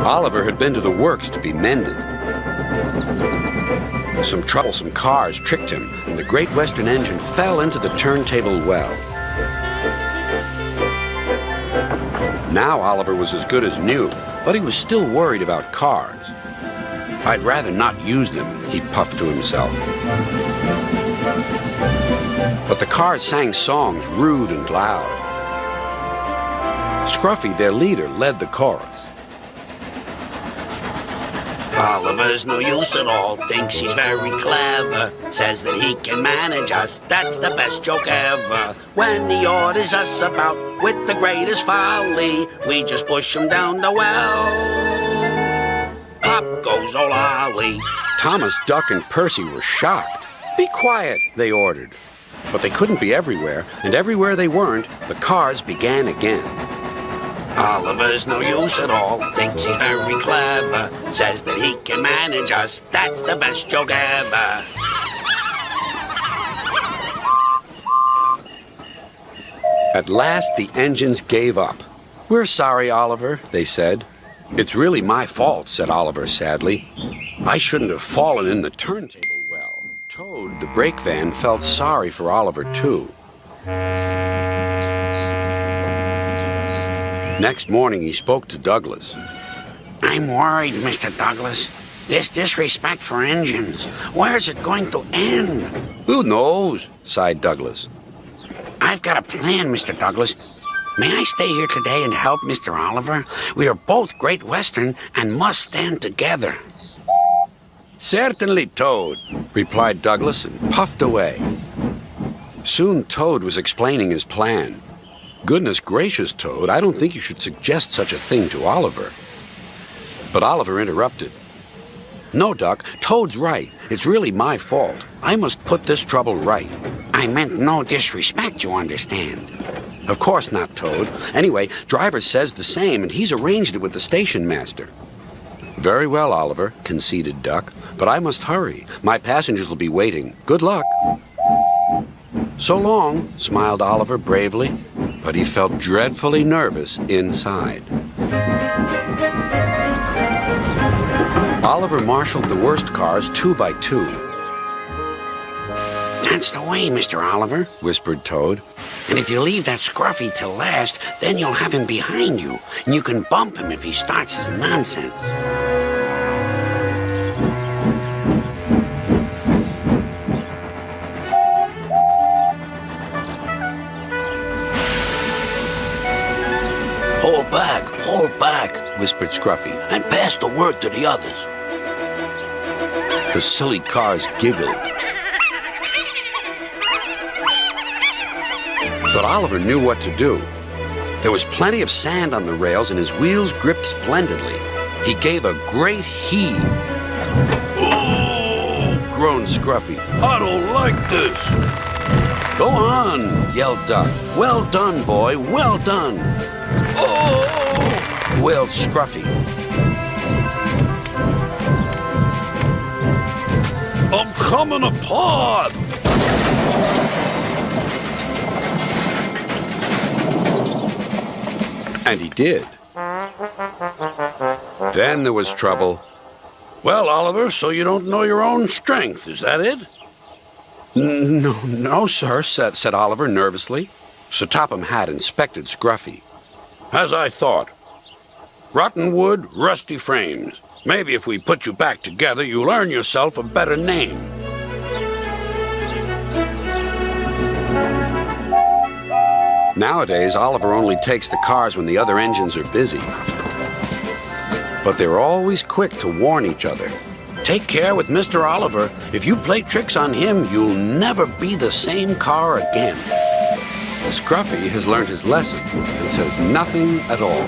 Oliver had been to the works to be mended. Some troublesome cars tricked him, and the Great Western engine fell into the turntable well. Now Oliver was as good as new, but he was still worried about cars. "I'd rather not use them," he puffed to himself. But the cars sang songs rude and loud. Scruffy, their leader, led the chorus. Oliver's no use at all, thinks he's very clever, says that he can manage us, that's the best joke ever. When he orders us about with the greatest folly, we just push him down the well. Pop goes old Ollie. Thomas, Duck, and Percy were shocked. "Be quiet," they ordered. But they couldn't be everywhere, and everywhere they weren't, the cars began again. Oliver's no use at all, thinks he's very clever, says that he can manage us, that's the best joke ever. At last, the engines gave up. "We're sorry, Oliver," they said. "It's really my fault," said Oliver sadly. "I shouldn't have fallen in the turntable well." Toad, the brake van, felt sorry for Oliver, too. Next morning, he spoke to Douglas. "I'm worried, Mr. Douglas. This disrespect for engines, where's it going to end?" "Who knows?" sighed Douglas. "I've got a plan, Mr. Douglas. May I stay here today and help Mr. Oliver? We are both Great Western and must stand together." "Certainly, Toad," replied Douglas and puffed away. Soon Toad was explaining his plan. "Goodness gracious, Toad, I don't think you should suggest such a thing to Oliver." But Oliver interrupted. "No, Duck, Toad's right. It's really my fault. I must put this trouble right." "I meant no disrespect, you understand." "Of course not, Toad. Anyway, Driver says the same, and he's arranged it with the station master." "Very well, Oliver," conceded Duck, "but I must hurry. My passengers will be waiting. Good luck." "So long," smiled Oliver bravely, but he felt dreadfully nervous inside. Oliver marshaled the worst cars 2 by 2. "That's the way, Mr. Oliver," whispered Toad. "And if you leave that Scruffy till last, then you'll have him behind you, and you can bump him if he starts his nonsense." Hold back, whispered Scruffy, and pass the word to the others. The silly cars giggled. But Oliver knew what to do. There was plenty of sand on the rails, and his wheels gripped splendidly. He gave a great heave. "Oh!" groaned Scruffy. "I don't like this." "Go on," yelled Duck. "Well done, boy, well done." "Oh!" wailed Scruffy. "I'm coming apart!" And he did. Then there was trouble. "Well, Oliver, so you don't know your own strength, is that it?" No, sir," said Oliver nervously. So Topham Hatt inspected Scruffy. "As I thought. Rotten wood, rusty frames. Maybe if we put you back together, you'll earn yourself a better name." Nowadays, Oliver only takes the cars when the other engines are busy. But they're always quick to warn each other. "Take care with Mr. Oliver. If you play tricks on him, you'll never be the same car again." Scruffy has learned his lesson and says nothing at all.